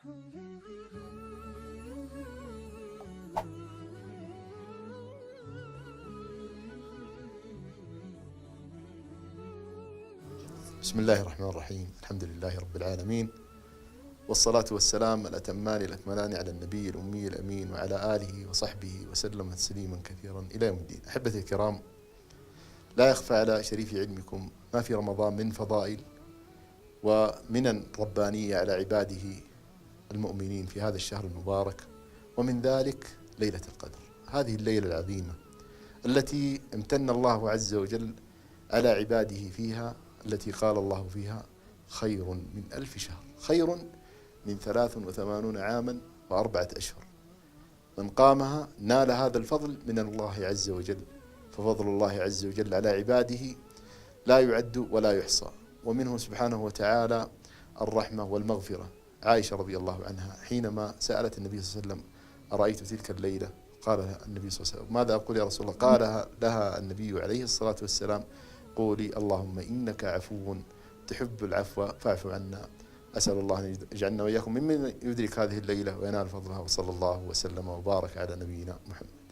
بسم الله الرحمن الرحيم. الحمد لله رب العالمين، والصلاة والسلام الأتمان الأكملان على النبي الأمي الأمين وعلى آله وصحبه وسلم تسليما كثيرا إلى يوم الدين. أحبتي الكرام، لا يخفى على شريف علمكم ما في رمضان من فضائل ومنن ربانية على عباده المؤمنين في هذا الشهر المبارك، ومن ذلك ليلة القدر، هذه الليلة العظيمة التي امتن الله عز وجل على عباده فيها، التي قال الله فيها: خير من 1000 شهر، خير من 83 عاما و4 أشهر. من قامها نال هذا الفضل من الله عز وجل، ففضل الله عز وجل على عباده لا يعد ولا يحصى. ومنه سبحانه وتعالى الرحمة والمغفرة. عائشة رضي الله عنها حينما سألت النبي صلى الله عليه وسلم: أرأيت تلك الليلة؟ قال لها النبي صلى الله عليه وسلم: ماذا أقول يا رسول الله؟ قال لها النبي عليه الصلاة والسلام: قولي اللهم إنك عفو تحب العفو فاعف عنا. أسأل الله أن يجعلنا وإياكم ممن يدرك هذه الليلة وينال فضلها، وصلى الله وسلم وبارك على نبينا محمد.